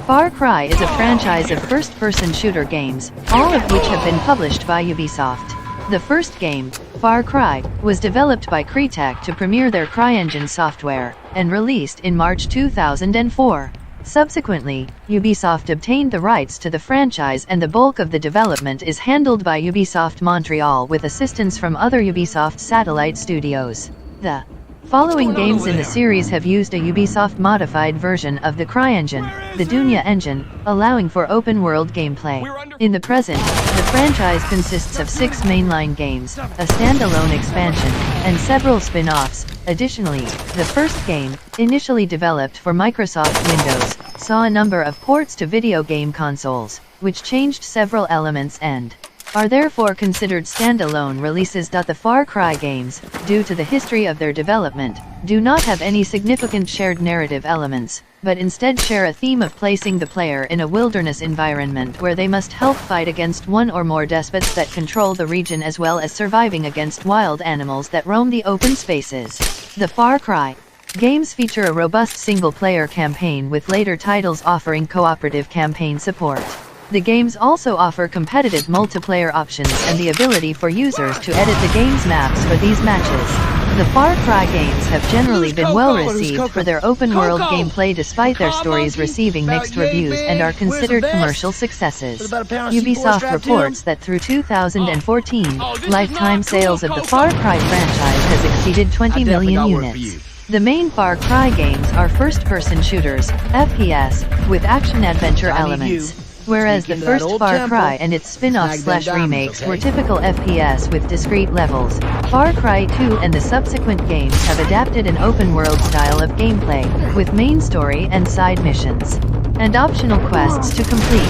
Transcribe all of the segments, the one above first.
Far Cry is a franchise of first-person shooter games, all of which have been published by Ubisoft. The first game, Far Cry, was developed by creat to premiere their CryEngine software, and released in March 2004. Subsequently, Ubisoft obtained the rights to the franchise and the bulk of the development is handled by Ubisoft Montreal with assistance from other Ubisoft satellite studios. The following games in the series have used a Ubisoft-modified version of the CryEngine, the Dunya engine, allowing for open-world gameplay. In the present, the franchise consists of 6 mainline games, a standalone expansion, and several spin-offs. Additionally, the first game, initially developed for Microsoft Windows, saw a number of ports to video game consoles, which changed several elements and are therefore considered standalone releases. The Far Cry games, due to the history of their development, do not have any significant shared narrative elements, but instead share a theme of placing the player in a wilderness environment where they must help fight against one or more despots that control the region as well as surviving against wild animals that roam the open spaces. The Far Cry games feature a robust single-player campaign with later titles offering cooperative campaign support. The games also offer competitive multiplayer options and the ability for users to edit the game's maps for these matches. The Far Cry games have generally been well received for their open-world gameplay despite their stories receiving mixed reviews and are considered commercial successes. Ubisoft reports that through 2014, lifetime sales of the Far Cry franchise has exceeded 20 million units. The main Far Cry games are first-person shooters, FPS, with action-adventure elements. Whereas the first Far Cry and its spin-offs/remakes were typical FPS with discrete levels, Far Cry 2 and the subsequent games have adapted an open-world style of gameplay, with main story and side missions, and optional quests to complete.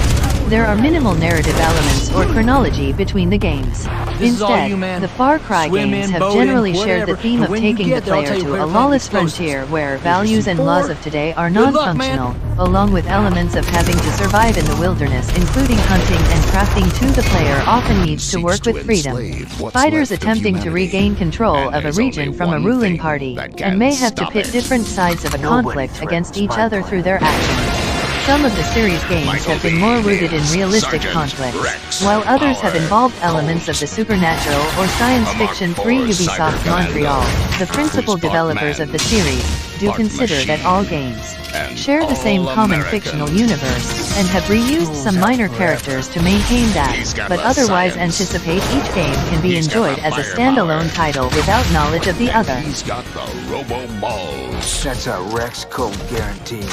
There are minimal narrative elements or chronology between the games. Instead, the Far Cry games have generally shared the theme of taking the player to a lawless frontier where values and laws of today are non-functional, along with elements of having to survive in the wilderness including hunting and crafting too. The player often needs to work with freedom. Fighters attempting to regain control of a region from a ruling party, and may have to pit different sides of a conflict against each other through their actions. Some of the series games have been more rooted in realistic conflicts, while others have involved elements of the supernatural or science fiction. Ubisoft Montreal, the principal developers of the series, do consider that all games share the same common fictional universe, and have reused some minor characters to maintain that, but otherwise anticipate each game can be enjoyed as a standalone title without knowledge of the other. He's got the Robo Balls. That's a Rex code guarantee.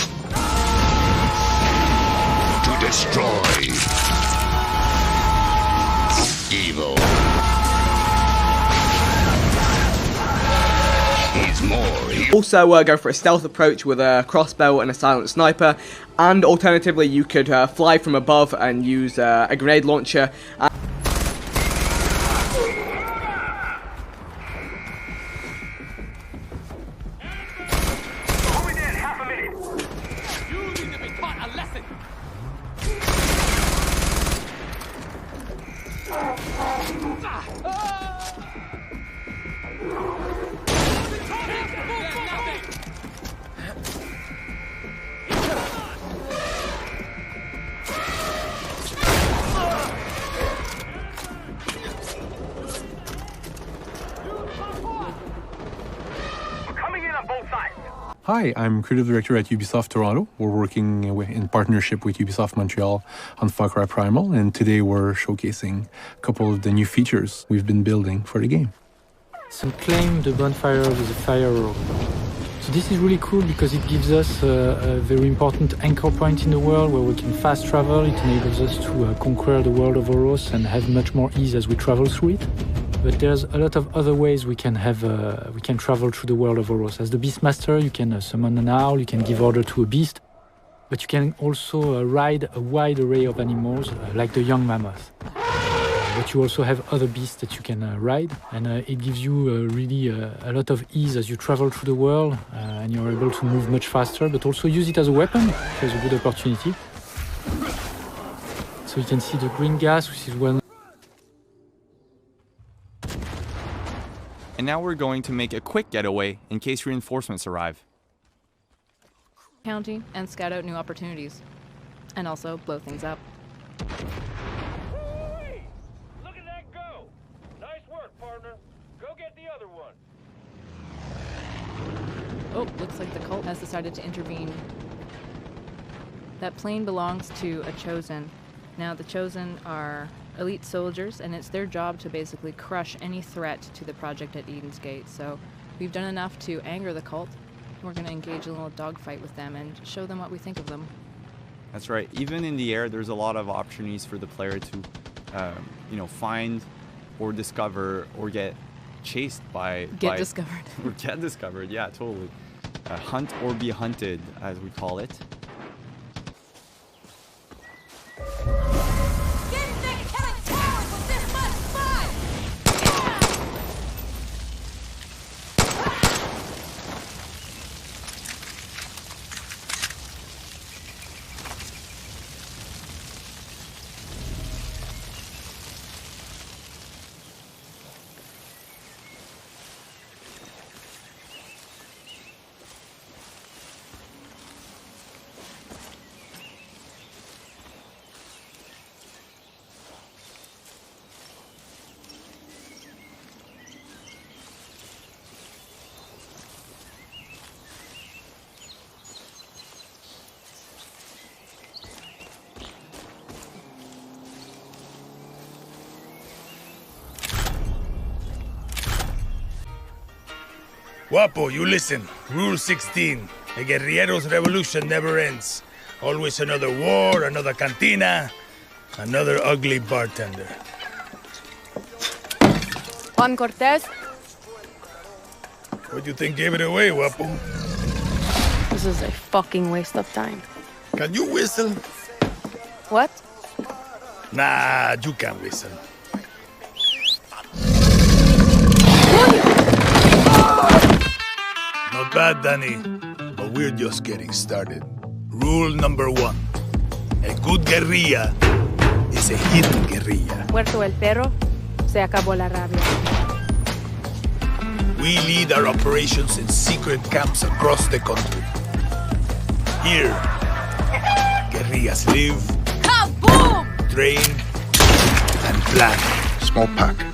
To destroy evil. He's more. Also go for a stealth approach with a crossbow and a silent sniper, and alternatively you could fly from above and use a grenade launcher. Hi, I'm Creative Director at Ubisoft Toronto. We're working in partnership with Ubisoft Montreal on Far Cry Primal, and today we're showcasing a couple of the new features we've been building for the game. So claim the bonfire with a fire rope. So this is really cool because it gives us a very important anchor point in the world where we can fast travel. It enables us to conquer the world of Oros and have much more ease as we travel through it. But there's a lot of other ways we can travel through the world of Oros. As the Beastmaster, you can summon an owl, you can give order to a beast, but you can also ride a wide array of animals, like the young mammoth. But you also have other beasts that you can ride, and it gives you really a lot of ease as you travel through the world, and you're able to move much faster, but also use it as a weapon, which is a good opportunity. So you can see the green gas, which is one. And now we're going to make a quick getaway in case reinforcements arrive. County and scout out new opportunities. and also blow things up. Woo-wee! Look at that go! Nice work, partner. Go get the other one. Oh, looks like the cult has decided to intervene. That plane belongs to a Chosen. Now, the Chosen are elite soldiers, and it's their job to basically crush any threat to the project at Eden's Gate. So we've done enough to anger the cult. We're going to engage in a little dogfight with them and show them what we think of them. That's right. Even in the air, there's a lot of opportunities for the player to, find or discover or get chased by... discovered. Or get discovered, yeah, totally. Hunt or be hunted, as we call it. Guapo, you listen. Rule 16. A guerrillero's revolution never ends. Always another war, another cantina, another ugly bartender. Juan Cortez? What do you think gave it away, Guapo? This is a fucking waste of time. Can you whistle? What? Nah, you can't whistle. Not bad, Danny, but we're just getting started. Rule number 1. A good guerrilla is a hidden guerrilla. Muerto el perro, se acabó la rabia. We lead our operations in secret camps across the country. Here, guerrillas live, Kaboom! train, and plan. Small pack.